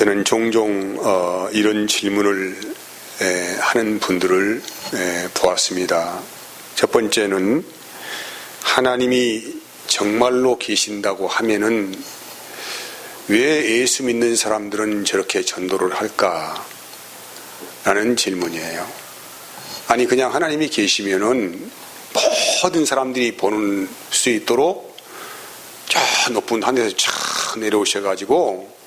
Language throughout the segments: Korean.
저는 종종 이런 질문을 하는 분들을 보았습니다. 첫 번째는 하나님이 정말로 계신다고 하면은 왜 예수 믿는 사람들은 저렇게 전도를 할까? 라는 질문이에요. 아니 그냥 하나님이 계시면은 모든 사람들이 보는 수 있도록 저 높은 하늘에서 쫙 내려오셔가지고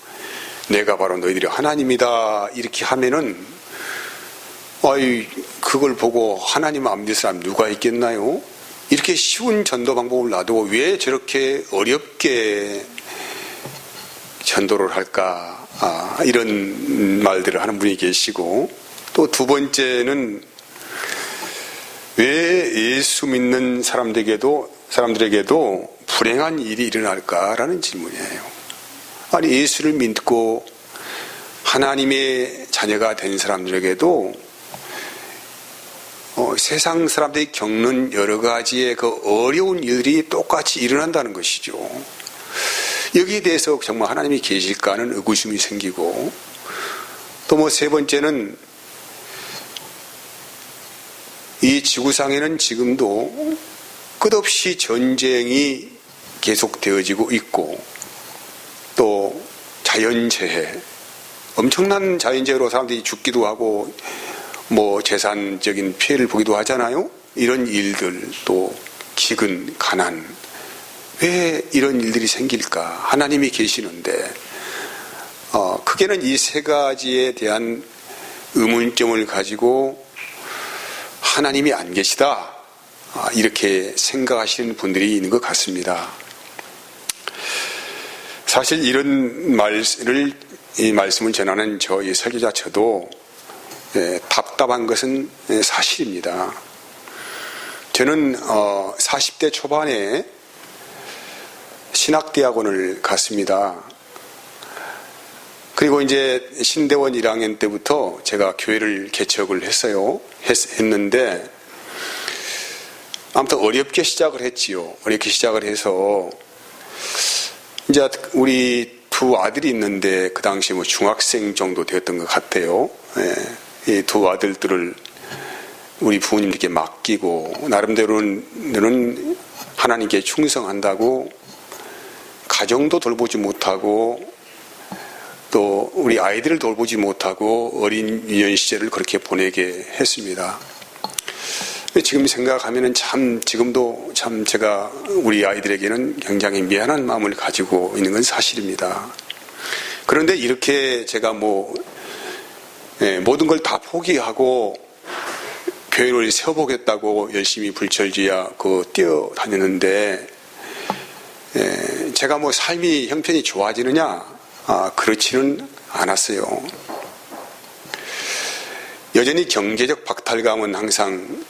내가 바로 너희들이 하나님이다 이렇게 하면은 그걸 보고 하나님 안 믿을 사람 누가 있겠나요? 이렇게 쉬운 전도 방법을 놔두고 왜 저렇게 어렵게 전도를 할까? 이런 말들을 하는 분이 계시고, 또 두 번째는 왜 예수 믿는 사람들에게도 불행한 일이 일어날까라는 질문이에요. 아니 예수를 믿고 하나님의 자녀가 된 사람들에게도 세상 사람들이 겪는 여러 가지의 그 어려운 일들이 똑같이 일어난다는 것이죠. 여기에 대해서 정말 하나님이 계실까 하는 의구심이 생기고, 또 세 번째는 이 지구상에는 지금도 끝없이 전쟁이 계속되어지고 있고, 또 자연재해, 엄청난 자연재해로 사람들이 죽기도 하고 재산적인 피해를 보기도 하잖아요. 이런 일들, 또 기근, 가난, 왜 이런 일들이 생길까? 하나님이 계시는데 크게는 이 세 가지에 대한 의문점을 가지고 하나님이 안 계시다 이렇게 생각하시는 분들이 있는 것 같습니다. 사실 이런 말씀을 전하는 저희 설교자 저도 답답한 것은 사실입니다. 저는 40대 초반에 신학대학원을 갔습니다. 그리고 이제 신대원 1학년 때부터 제가 교회를 개척을 했는데 아무튼 어렵게 시작을 했지요. 어렵게 시작을 해서 이제 우리 두 아들이 있는데 그 당시 중학생 정도 되었던 것 같아요. 이 두 아들들을 우리 부모님께 맡기고 나름대로는 하나님께 충성한다고 가정도 돌보지 못하고 또 우리 아이들을 돌보지 못하고 어린 유년 시절을 그렇게 보내게 했습니다. 지금 생각하면은 지금도 제가 우리 아이들에게는 굉장히 미안한 마음을 가지고 있는 건 사실입니다. 그런데 이렇게 제가 모든 걸 다 포기하고 교회를 세워보겠다고 열심히 불철주야 뛰어다녔는데 제가 삶이 형편이 좋아지느냐? 그렇지는 않았어요. 여전히 경제적 박탈감은 항상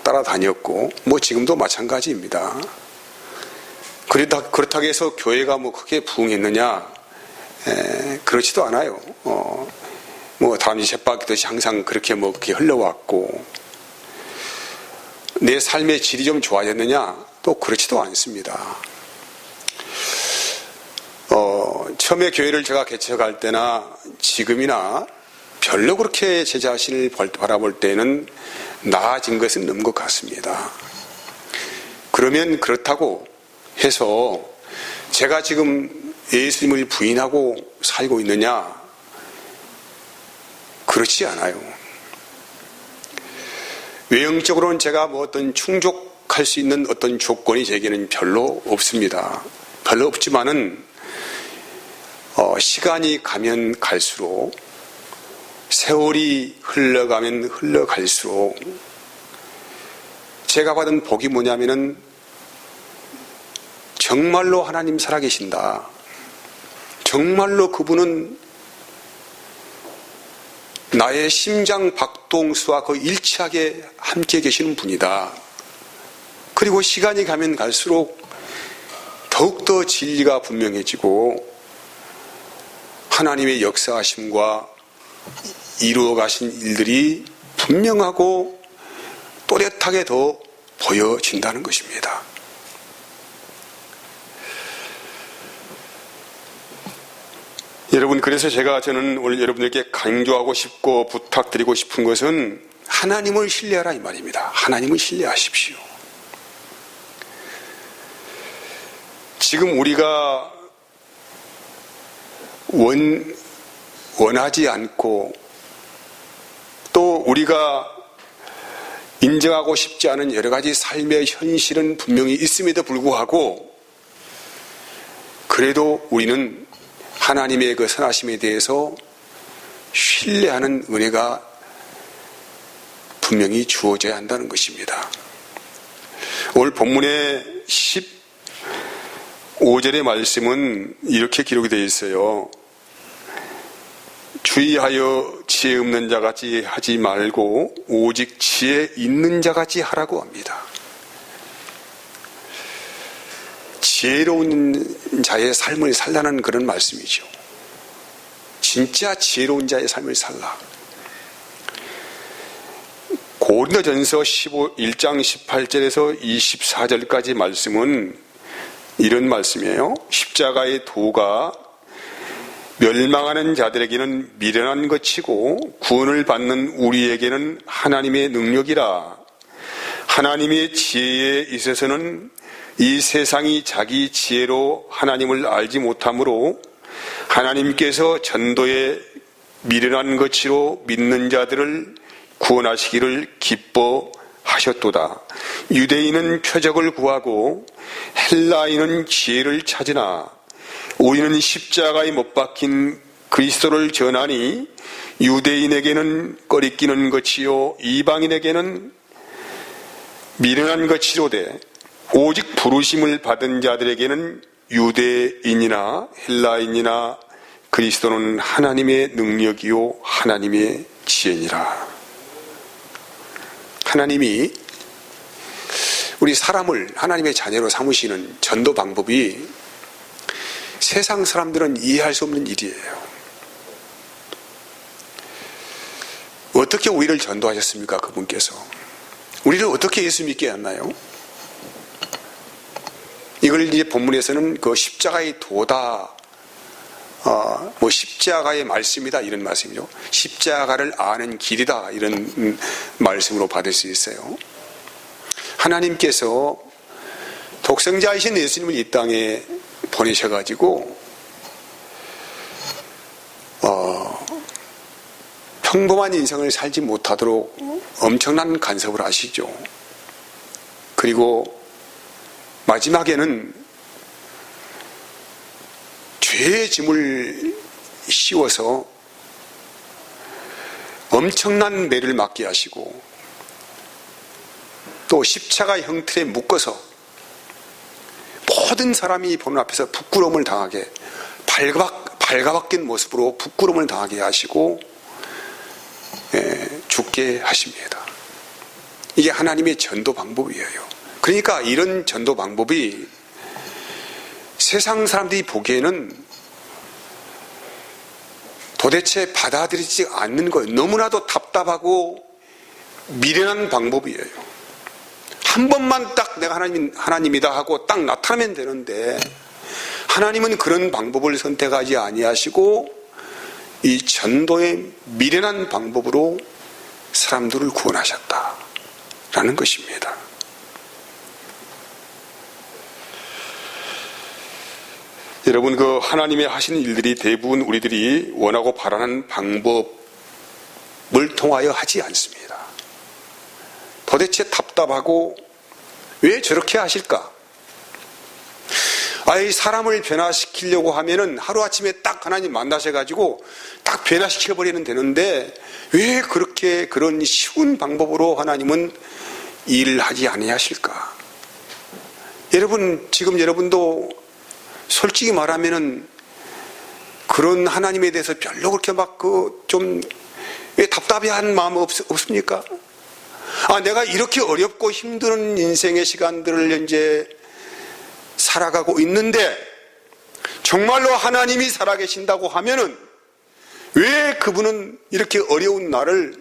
따라다녔고 지금도 마찬가지입니다. 그렇다고 해서 교회가 크게 부흥했느냐? 그렇지도 않아요. 다람쥐 쳇바퀴듯이 항상 그렇게 흘러왔고 내 삶의 질이 좀 좋아졌느냐? 또 그렇지도 않습니다. 처음에 교회를 제가 개척할 때나 지금이나 별로 그렇게 제 자신을 바라볼 때는 나아진 것은 없는 것 같습니다. 그러면 그렇다고 해서 제가 지금 예수님을 부인하고 살고 있느냐? 그렇지 않아요. 외형적으로는 제가 어떤 충족할 수 있는 어떤 조건이 제게는 별로 없습니다. 별로 없지만은 시간이 가면 갈수록 세월이 흘러가면 흘러갈수록 제가 받은 복이 뭐냐면은 정말로 하나님 살아계신다. 정말로 그분은 나의 심장 박동수와 일치하게 함께 계시는 분이다. 그리고 시간이 가면 갈수록 더욱더 진리가 분명해지고 하나님의 역사하심과 이루어 가신 일들이 분명하고 또렷하게 더 보여진다는 것입니다. 여러분, 그래서 저는 오늘 여러분들께 강조하고 싶고 부탁드리고 싶은 것은 하나님을 신뢰하라 이 말입니다. 하나님을 신뢰하십시오. 지금 우리가 원하지 않고 또 우리가 인정하고 싶지 않은 여러 가지 삶의 현실은 분명히 있음에도 불구하고 그래도 우리는 하나님의 그 선하심에 대해서 신뢰하는 은혜가 분명히 주어져야 한다는 것입니다. 오늘 본문의 15절의 말씀은 이렇게 기록이 되어 있어요. 주의하여 지혜 없는 자같이 하지 말고 오직 지혜 있는 자같이 하라고 합니다. 지혜로운 자의 삶을 살라는 그런 말씀이죠. 진짜 지혜로운 자의 삶을 살라. 고린도전서 1장 18절에서 24절까지 말씀은 이런 말씀이에요. 십자가의 도가 멸망하는 자들에게는 미련한 것이고 구원을 받는 우리에게는 하나님의 능력이라. 하나님의 지혜에 있어서는 이 세상이 자기 지혜로 하나님을 알지 못하므로 하나님께서 전도에 미련한 것으로 믿는 자들을 구원하시기를 기뻐하셨도다. 유대인은 표적을 구하고 헬라인은 지혜를 찾으나 우리는 십자가에 못 박힌 그리스도를 전하니 유대인에게는 꺼리끼는 것이요 이방인에게는 미련한 것이로되 오직 부르심을 받은 자들에게는 유대인이나 헬라인이나 그리스도는 하나님의 능력이요 하나님의 지혜니라. 하나님이 우리 사람을 하나님의 자녀로 삼으시는 전도 방법이 세상 사람들은 이해할 수 없는 일이에요. 어떻게 우리를 전도하셨습니까? 그분께서 우리를 어떻게 예수 믿게 했나요? 이걸 이제 본문에서는 그 십자가의 도다, 십자가의 말씀이다 이런 말씀이죠. 십자가를 아는 길이다 이런 말씀으로 받을 수 있어요. 하나님께서 독생자이신 예수님을 이 땅에 보내셔가지고 평범한 인생을 살지 못하도록 엄청난 간섭을 하시죠. 그리고 마지막에는 죄의 짐을 씌워서 엄청난 매를 맞게 하시고 또 십자가 형틀에 묶어서 모든 사람이 보는 앞에서 부끄러움을 당하게 발가벗긴 모습으로 부끄러움을 당하게 하시고 죽게 하십니다. 이게 하나님의 전도 방법이에요. 그러니까 이런 전도 방법이 세상 사람들이 보기에는 도대체 받아들이지 않는 거예요. 너무나도 답답하고 미련한 방법이에요. 한 번만 딱 내가 하나님이다 하고 딱 나타나면 되는데 하나님은 그런 방법을 선택하지 아니하시고 이 전도의 미련한 방법으로 사람들을 구원하셨다라는 것입니다. 여러분, 그 하나님의 하시는 일들이 대부분 우리들이 원하고 바라는 방법을 통하여 하지 않습니다. 도대체 답답하고 왜 저렇게 하실까? 사람을 변화시키려고 하면은 하루아침에 딱 하나님 만나셔가지고 딱 변화시켜버리면 되는데 왜 그렇게 그런 쉬운 방법으로 하나님은 일을 하지 아니하실까? 여러분, 지금 여러분도 솔직히 말하면은 그런 하나님에 대해서 별로 그렇게 왜 답답해하는 마음 없습니까? 내가 이렇게 어렵고 힘든 인생의 시간들을 현재 살아가고 있는데 정말로 하나님이 살아계신다고 하면은 왜 그분은 이렇게 어려운 나를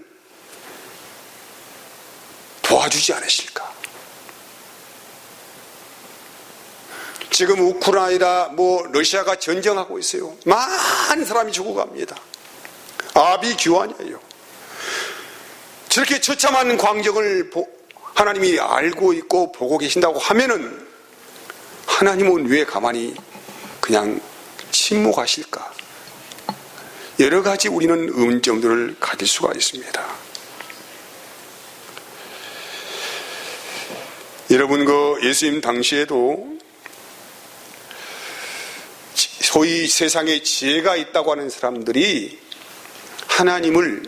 도와주지 않으실까? 지금 우크라이나 러시아가 전쟁하고 있어요. 많은 사람이 죽어갑니다. 아비규환이에요. 저렇게 처참한 광경을 하나님이 알고 있고 보고 계신다고 하면은 하나님은 왜 가만히 그냥 침묵하실까? 여러 가지 우리는 의문점들을 가질 수가 있습니다. 여러분, 예수님 당시에도 소위 세상에 지혜가 있다고 하는 사람들이 하나님을,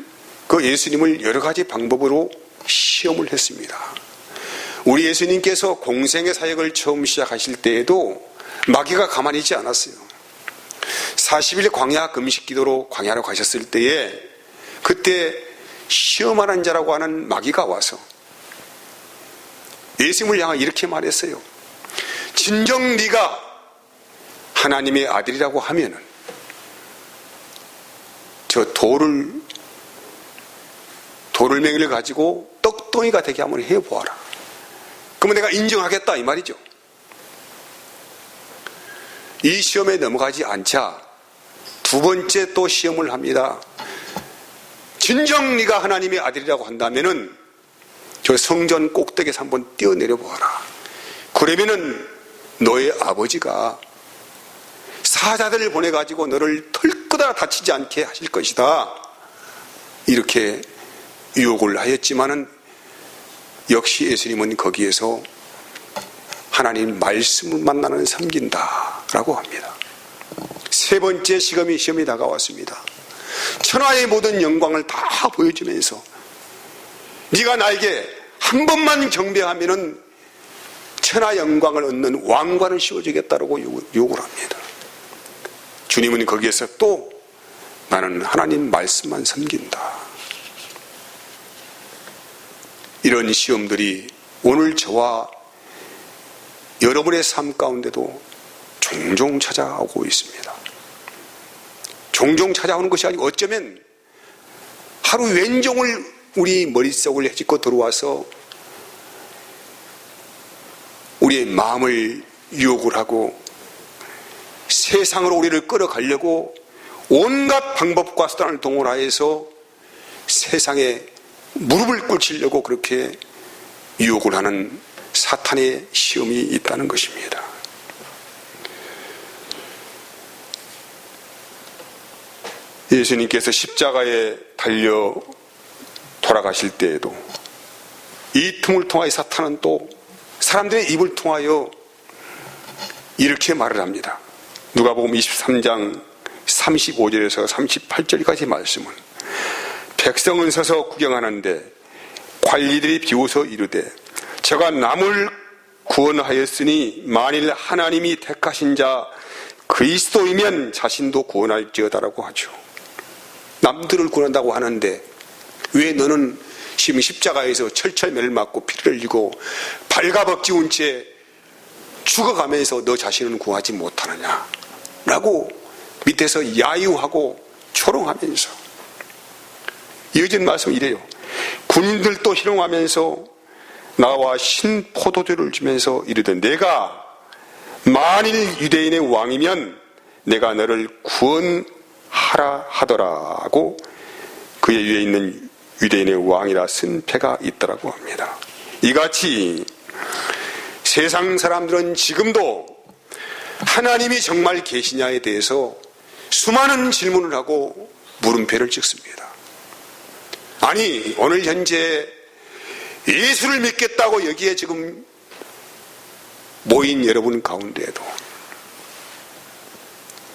예수님을 여러 가지 방법으로 시험을 했습니다. 우리 예수님께서 공생의 사역을 처음 시작하실 때에도 마귀가 가만히 있지 않았어요. 40일 광야 금식 기도로 광야로 가셨을 때에 그때 시험하는 자라고 하는 마귀가 와서 예수님을 향해 이렇게 말했어요. 진정 네가 하나님의 아들이라고 하면은 저 돌을맹이를 가지고 떡덩이가 되게 한번 해보아라. 그러면 내가 인정하겠다 이 말이죠. 이 시험에 넘어가지 않자 두 번째 또 시험을 합니다. 진정 네가 하나님의 아들이라고 한다면은 저 성전 꼭대기에서 한번 뛰어내려 보아라. 그러면은 너의 아버지가 사자들을 보내가지고 너를 털끄다 다치지 않게 하실 것이다. 이렇게 유혹을 하였지만은 역시 예수님은 거기에서 하나님 말씀만 나는 섬긴다 라고 합니다. 세 번째 시험이 다가왔습니다. 천하의 모든 영광을 다 보여주면서 네가 나에게 한 번만 경배하면은 천하 영광을 얻는 왕관을 씌워주겠다라고 요구를 합니다. 주님은 거기에서 또 나는 하나님 말씀만 섬긴다. 이런 시험들이 오늘 저와 여러분의 삶 가운데도 종종 찾아오고 있습니다. 종종 찾아오는 것이 아니고 어쩌면 하루 왼종을 우리 머릿속을 헤집고 들어와서 우리의 마음을 유혹을 하고 세상으로 우리를 끌어가려고 온갖 방법과 수단을 동원하여서 세상에 무릎을 꿇히려고 그렇게 유혹을 하는 사탄의 시험이 있다는 것입니다. 예수님께서 십자가에 달려 돌아가실 때에도 이 틈을 통하여 사탄은 또 사람들의 입을 통하여 이렇게 말을 합니다. 누가복음 23장 35절에서 38절까지 말씀은 백성은 서서 구경하는데 관리들이 비웃어 이르되 저가 남을 구원하였으니 만일 하나님이 택하신 자 그리스도이면 자신도 구원할지어다라고 하죠. 남들을 구원한다고 하는데 왜 너는 지금 십자가에서 철철매를 맞고 피를 흘리고 발가벗기운 채 죽어가면서 너 자신은 구하지 못하느냐 라고 밑에서 야유하고 조롱하면서 이어진 말씀은 이래요. 군인들도 희롱하면서 나와 신포도주를 주면서 이르되 내가 만일 유대인의 왕이면 내가 너를 구원하라 하더라고 그의 위에 있는 유대인의 왕이라 쓴 패가 있더라고 합니다. 이같이 세상 사람들은 지금도 하나님이 정말 계시냐에 대해서 수많은 질문을 하고 물음표를 찍습니다. 아니 오늘 현재 예수를 믿겠다고 여기에 지금 모인 여러분 가운데에도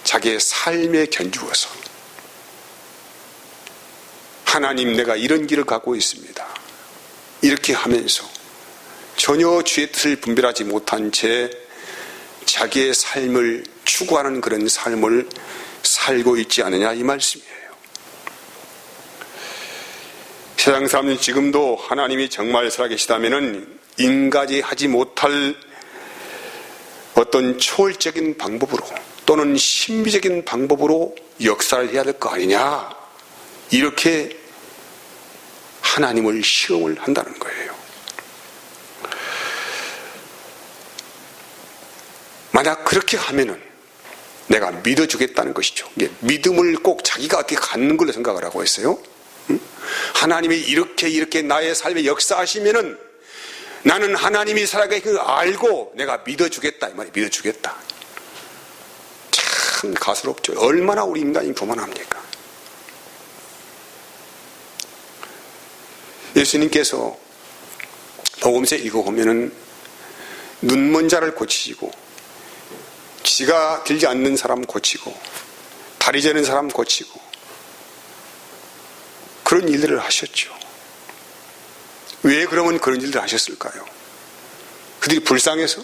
자기의 삶에 견주어서 하나님 내가 이런 길을 가고 있습니다. 이렇게 하면서 전혀 주의 뜻을 분별하지 못한 채 자기의 삶을 추구하는 그런 삶을 살고 있지 않느냐 이 말씀이에요. 세상 사람들은 지금도 하나님이 정말 살아계시다면 인간이 하지 못할 어떤 초월적인 방법으로 또는 신비적인 방법으로 역사를 해야 될 거 아니냐 이렇게 하나님을 시험을 한다는 거예요. 만약 그렇게 하면은 내가 믿어주겠다는 것이죠. 믿음을 꼭 자기가 어떻게 갖는 걸로 생각을 하고 있어요. 하나님이 이렇게 나의 삶에 역사하시면은 나는 하나님이 살아계신 걸 알고 내가 믿어주겠다. 이 말이 믿어주겠다. 참 가스럽죠. 얼마나 우리 인간이 교만합니까? 예수님께서 복음서 읽어보면은 눈먼 자를 고치시고 지가 들지 않는 사람 고치고 다리 저는 사람 고치고 그런 일들을 하셨죠. 왜 그러면 그런 일들을 하셨을까요? 그들이 불쌍해서?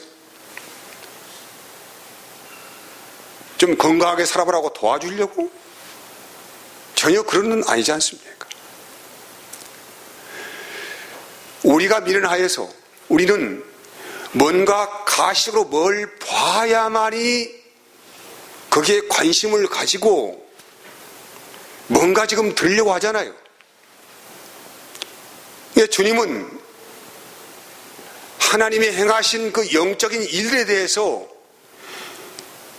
좀 건강하게 살아보라고 도와주려고? 전혀 그런 건 아니지 않습니까? 우리가 미련하여서 우리는 뭔가 가식으로 뭘 봐야만이 거기에 관심을 가지고 뭔가 지금 들으려고 하잖아요. 주님은 하나님이 행하신 그 영적인 일들에 대해서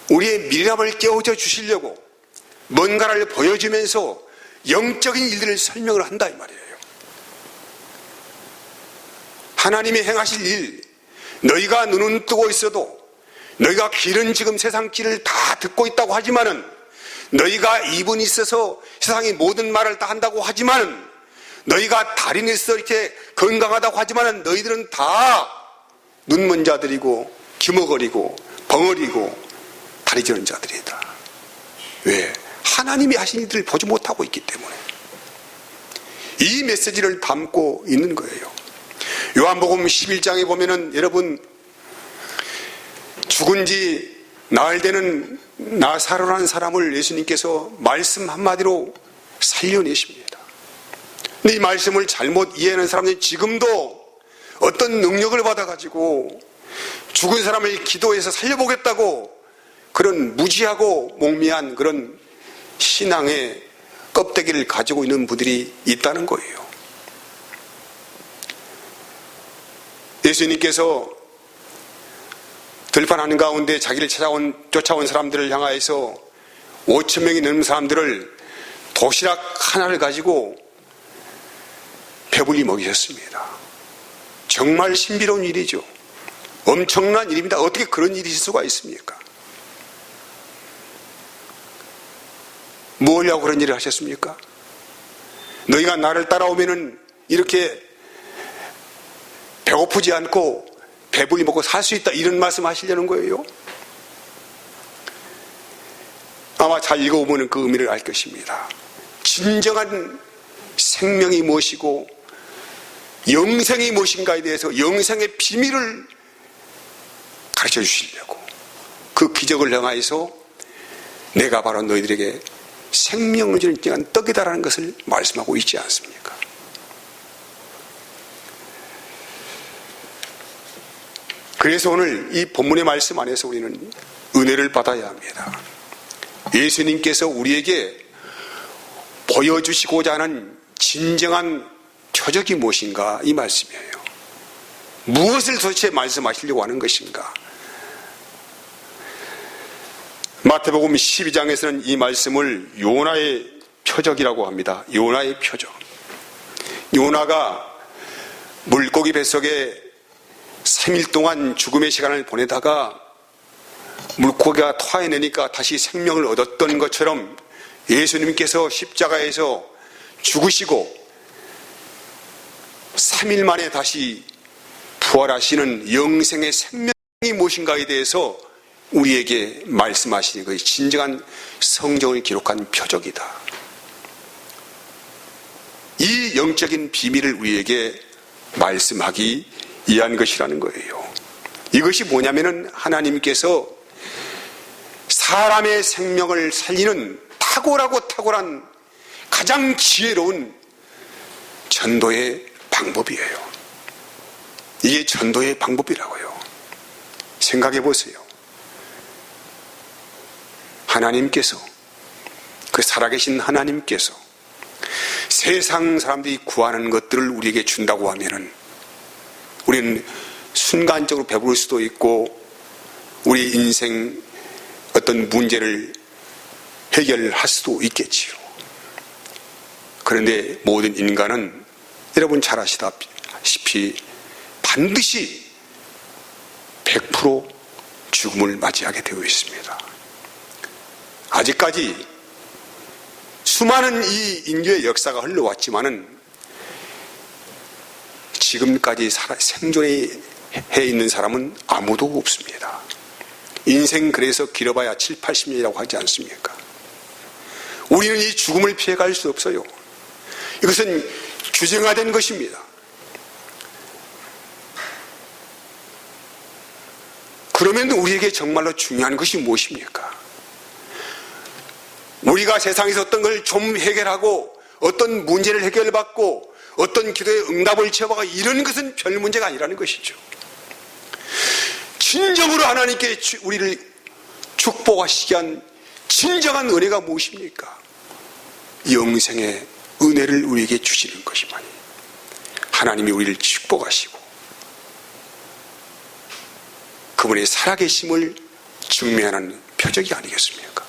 우리의 미련함을 깨워줘 주시려고 뭔가를 보여주면서 영적인 일들을 설명을 한다 이 말이에요. 하나님이 행하실 일, 너희가 눈은 뜨고 있어도 너희가 귀는 지금 세상 길을 다 듣고 있다고 하지만은 너희가 입은 있어서 세상의 모든 말을 다 한다고 하지만은 너희가 다리는 있어 이렇게 건강하다고 하지만은 너희들은 다 눈먼 자들이고 기머거리고 벙어리고 다리 저는 자들이다. 왜? 하나님이 하신 일들을 보지 못하고 있기 때문에 이 메시지를 담고 있는 거예요. 요한복음 11장에 보면은 여러분 죽은 지 나흘 되는 나사로라는 사람을 예수님께서 말씀 한마디로 살려내십니다. 근데 이 말씀을 잘못 이해하는 사람들이 지금도 어떤 능력을 받아가지고 죽은 사람을 기도해서 살려보겠다고 그런 무지하고 몽미한 그런 신앙의 껍데기를 가지고 있는 분들이 있다는 거예요. 예수님께서 들판하는 가운데 자기를 쫓아온 사람들을 향하여서 5,000명이 넘는 사람들을 도시락 하나를 가지고 배불리 먹이셨습니다. 정말 신비로운 일이죠. 엄청난 일입니다. 어떻게 그런 일이 있을 수가 있습니까? 뭐 하려고 그런 일을 하셨습니까? 너희가 나를 따라오면은 이렇게 배고프지 않고 배불리 먹고 살 수 있다 이런 말씀 하시려는 거예요. 아마 잘 읽어보면 그 의미를 알 것입니다. 진정한 생명이 무엇이고 영생이 무엇인가에 대해서 영생의 비밀을 가르쳐 주시려고 그 기적을 행하여서 내가 바로 너희들에게 생명을 주는 진정한 떡이다라는 것을 말씀하고 있지 않습니까? 그래서 오늘 이 본문의 말씀 안에서 우리는 은혜를 받아야 합니다. 예수님께서 우리에게 보여주시고자 하는 진정한 표적이 무엇인가 이 말씀이에요. 무엇을 도대체 말씀하시려고 하는 것인가? 마태복음 12장에서는 이 말씀을 요나의 표적이라고 합니다. 요나의 표적. 요나가 물고기 뱃속에 3일 동안 죽음의 시간을 보내다가 물고기가 토해내니까 다시 생명을 얻었던 것처럼 예수님께서 십자가에서 죽으시고 3일 만에 다시 부활하시는 영생의 생명이 무엇인가에 대해서 우리에게 말씀하시는 것이 진정한 성경을 기록한 표적이다. 이 영적인 비밀을 우리에게 말씀하기 위한 것이라는 거예요. 이것이 뭐냐면은 하나님께서 사람의 생명을 살리는 탁월한 가장 지혜로운 전도의 방법이에요. 이게 전도의 방법이라고요. 생각해 보세요. 하나님께서, 그 살아계신 하나님께서 세상 사람들이 구하는 것들을 우리에게 준다고 하면은 우리는 순간적으로 배부를 수도 있고 우리 인생 어떤 문제를 해결할 수도 있겠지요. 그런데 모든 인간은 여러분 잘 아시다시피 반드시 100% 죽음을 맞이하게 되어 있습니다. 아직까지 수많은 이 인류의 역사가 흘러왔지만은 지금까지 생존해 있는 사람은 아무도 없습니다. 인생 그래서 길어봐야 7, 80년이라고 하지 않습니까? 우리는 이 죽음을 피해갈 수 없어요. 이것은 규정화된 것입니다. 그러면 우리에게 정말로 중요한 것이 무엇입니까? 우리가 세상에서 어떤 걸 좀 해결하고 어떤 문제를 해결받고 어떤 기도에 응답을 취하고 이런 것은 별 문제가 아니라는 것이죠. 진정으로 하나님께 우리를 축복하시기 위한 진정한 은혜가 무엇입니까? 영생의 은혜를 우리에게 주시는 것이만이 하나님이 우리를 축복하시고 그분의 살아계심을 증명하는 표적이 아니겠습니까?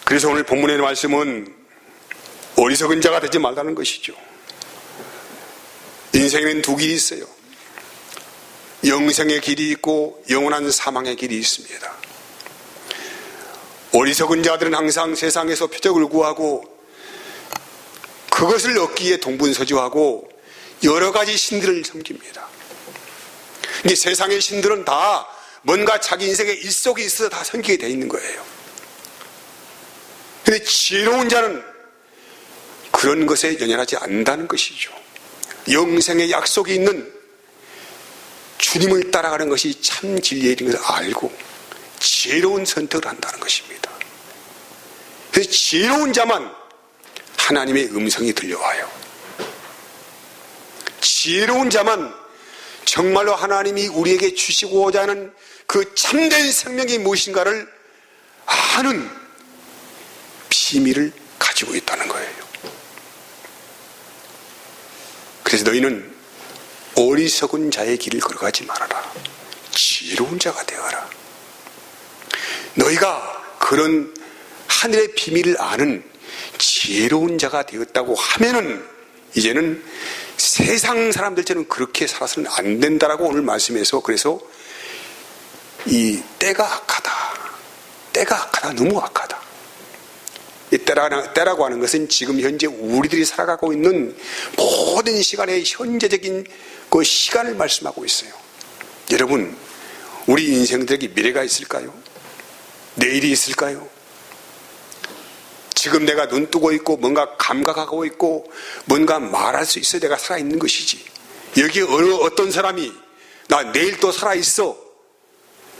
그래서 오늘 본문의 말씀은 어리석은 자가 되지 말라는 것이죠. 인생에는 두 길이 있어요. 영생의 길이 있고 영원한 사망의 길이 있습니다. 어리석은 자들은 항상 세상에서 표적을 구하고 그것을 얻기 위해 동분서주하고 여러 가지 신들을 섬깁니다. 이게 세상의 신들은 다 뭔가 자기 인생의 일속에 있어서 다 섬기게 되어 있는 거예요. 그런데 지혜로운 자는 그런 것에 연연하지 않는다는 것이죠. 영생의 약속이 있는 주님을 따라가는 것이 참 진리인 것을 알고 지혜로운 선택을 한다는 것입니다. 그래서 지혜로운 자만 하나님의 음성이 들려와요. 지혜로운 자만 정말로 하나님이 우리에게 주시고자 하는 그 참된 생명이 무엇인가를 아는 비밀을 가지고 있다는 거예요. 그래서 너희는 어리석은 자의 길을 걸어가지 말아라. 지혜로운 자가 되어라. 너희가 그런 하늘의 비밀을 아는 지혜로운 자가 되었다고 하면은 이제는 세상 사람들처럼 그렇게 살아서는 안 된다라고 오늘 말씀에서 그래서 이 때가 악하다. 너무 악하다. 이 때라고 하는 것은 지금 현재 우리들이 살아가고 있는 모든 시간의 현재적인 그 시간을 말씀하고 있어요. 여러분, 우리 인생들에게 미래가 있을까요? 내일이 있을까요? 지금 내가 눈 뜨고 있고 뭔가 감각하고 있고 뭔가 말할 수 있어야 내가 살아있는 것이지. 여기 어떤 사람이 나 내일 또 살아있어.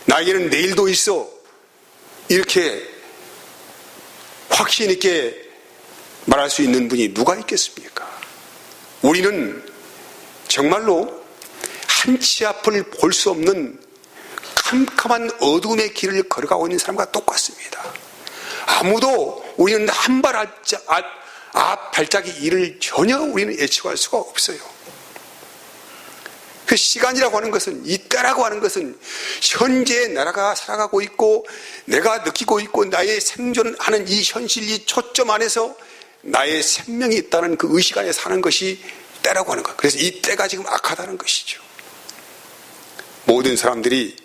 나에게는 내일도 있어. 이렇게 확신 있게 말할 수 있는 분이 누가 있겠습니까? 우리는 정말로 한 치 앞을 볼 수 없는 캄캄한 어둠의 길을 걸어가고 있는 사람과 똑같습니다. 아무도 우리는 한 발 앞 발자기 일을 전혀 우리는 예측할 수가 없어요. 그 시간이라고 하는 것은, 이 때라고 하는 것은 현재의 나라가 살아가고 있고 내가 느끼고 있고 나의 생존하는 이 현실, 이 초점 안에서 나의 생명이 있다는 그 의식 안에 사는 것이 때라고 하는 것. 그래서 이 때가 지금 악하다는 것이죠. 모든 사람들이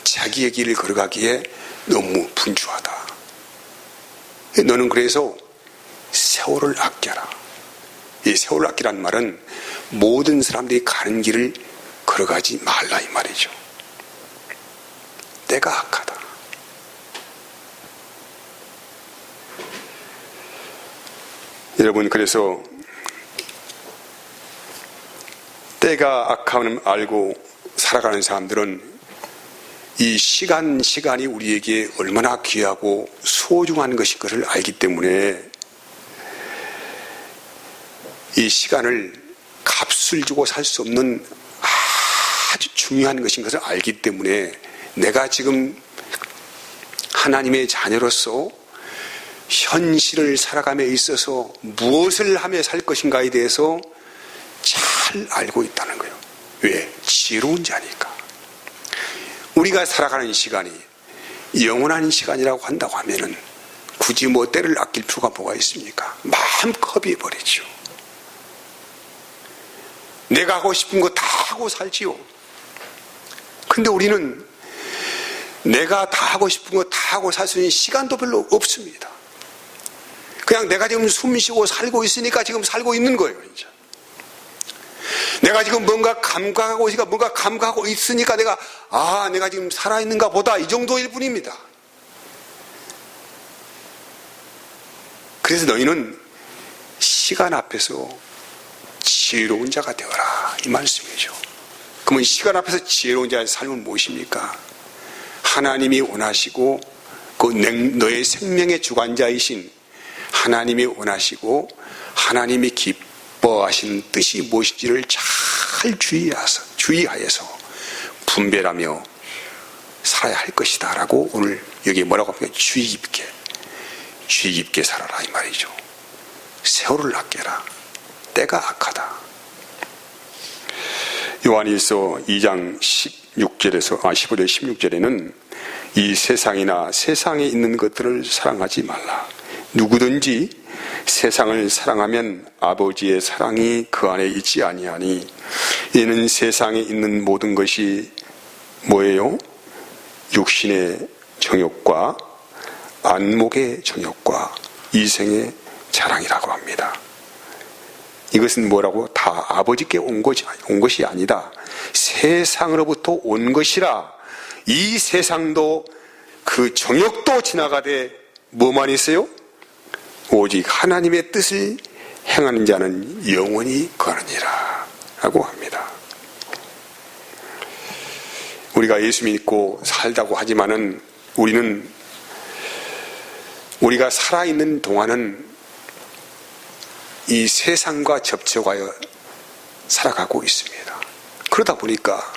자기의 길을 걸어가기에 너무 분주하다. 너는 그래서 세월을 아껴라. 이 세월을 아끼라는 말은 모든 사람들이 가는 길을 걸어가지 말라 이 말이죠. 때가 악하다. 여러분, 그래서 때가 악함을 알고 살아가는 사람들은 이 시간이 우리에게 얼마나 귀하고 소중한 것인 것을 알기 때문에 이 시간을 값을 주고 살 수 없는 아주 중요한 것인 것을 알기 때문에 내가 지금 하나님의 자녀로서 현실을 살아감에 있어서 무엇을 하며 살 것인가에 대해서 잘 잘 알고 있다는 거예요. 왜? 지혜로운 자니까. 우리가 살아가는 시간이 영원한 시간이라고 한다고 하면은 굳이 뭐 때를 아낄 필요가 뭐가 있습니까? 마음껏 해버리죠. 내가 하고 싶은 거 다 하고 살지요. 근데 우리는 내가 다 하고 싶은 거 다 하고 살 수 있는 시간도 별로 없습니다. 그냥 내가 지금 숨 쉬고 살고 있으니까 지금 살고 있는 거예요. 이제. 내가 지금 뭔가 감각하고 있으니까 뭔가 감각하고 있으니까 내가 지금 살아있는가 보다, 이 정도일 뿐입니다. 그래서 너희는 시간 앞에서 지혜로운 자가 되어라, 이 말씀이죠. 그러면 시간 앞에서 지혜로운 자의 삶은 무엇입니까? 하나님이 원하시고 너의 생명의 주관자이신 하나님이 원하시고 하나님이 기뻐하시는 뜻이 무엇인지를 잘 주의하여서 분별하며 살아야 할 것이다 라고 오늘 여기 뭐라고 합니까? 주의 깊게 살아라, 이 말이죠. 세월을 아껴라, 때가 악하다. 요한일서 2장 15절 16절에는 이 세상이나 세상에 있는 것들을 사랑하지 말라. 누구든지 세상을 사랑하면 아버지의 사랑이 그 안에 있지 아니하니, 이는 세상에 있는 모든 것이 뭐예요? 육신의 정욕과 안목의 정욕과 이생의 자랑이라고 합니다. 이것은 뭐라고? 다 아버지께 온 것이 아니다. 세상으로부터 온 것이라. 이 세상도 그 정욕도 지나가되 뭐만 있어요? 오직 하나님의 뜻을 행하는 자는 영원히 거하느니라 라고 합니다. 우리가 예수 믿고 살다고 하지만은 우리가 살아있는 동안은 이 세상과 접촉하여 살아가고 있습니다. 그러다 보니까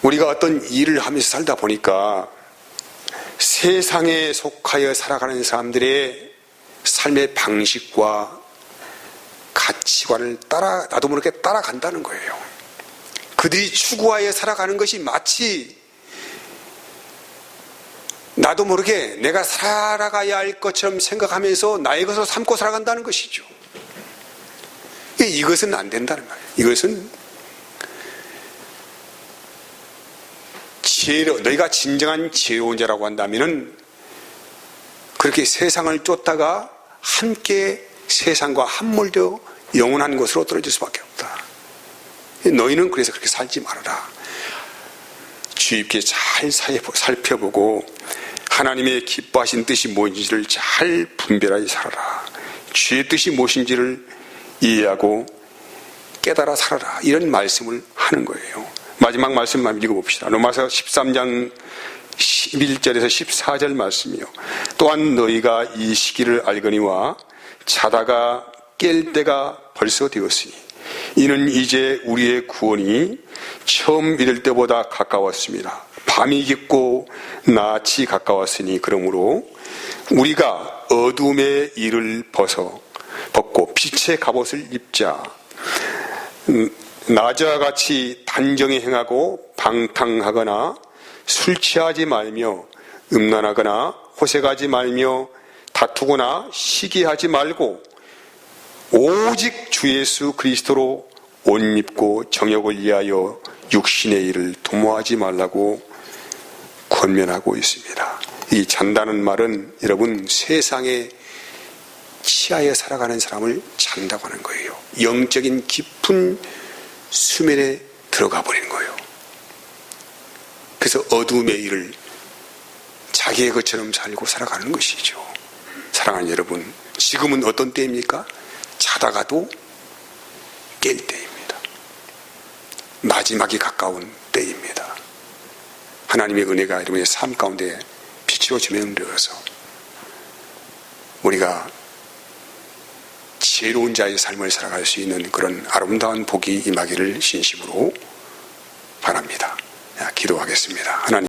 우리가 어떤 일을 하면서 살다 보니까 세상에 속하여 살아가는 사람들의 삶의 방식과 가치관을 나도 모르게 따라간다는 거예요. 그들이 추구하여 살아가는 것이 마치 나도 모르게 내가 살아가야 할 것처럼 생각하면서 나의 것으로 삼고 살아간다는 것이죠. 이것은 안 된다는 말이에요. 이것은 너희가 진정한 지혜로운 자라고 한다면은 그렇게 세상을 쫓다가 함께 세상과 함몰되어 영원한 것으로 떨어질 수밖에 없다. 너희는 그래서 그렇게 살지 말아라. 주의 깊게 잘 살펴보고 하나님의 기뻐하신 뜻이 무엇인지를 잘 분별하여 살아라. 주의 뜻이 무엇인지를 이해하고 깨달아 살아라. 이런 말씀을 하는 거예요. 마지막 말씀만 읽어봅시다. 로마서 13장 11절에서 14절 말씀이요. 또한 너희가 이 시기를 알거니와 자다가 깰 때가 벌써 되었으니 이는 이제 우리의 구원이 처음 믿을 때보다 가까웠습니다. 밤이 깊고 낯이 가까웠으니 그러므로 우리가 어둠의 일을 벗고 빛의 갑옷을 입자. 낮과 같이 단정히 행하고 방탕하거나 술 취하지 말며 음란하거나 호색하지 말며 다투거나 시기하지 말고 오직 주 예수 그리스도로 옷 입고 정욕을 위하여 육신의 일을 도모하지 말라고 권면하고 있습니다. 이 잔다는 말은 여러분 세상에 치하에 살아가는 사람을 잔다고 하는 거예요. 영적인 깊은 수면에 들어가 버리는 거예요. 그래서 어둠의 일을 자기의 것처럼 살고 살아가는 것이죠. 사랑하는 여러분, 지금은 어떤 때입니까? 자다가도 깰 때입니다. 마지막이 가까운 때입니다. 하나님의 은혜가 여러분의 삶 가운데 빛으로 조명되어서 우리가 지혜로운 자의 삶을 살아갈 수 있는 그런 아름다운 복이 임하기를 진심으로 바랍니다. 기도하겠습니다. 하나님.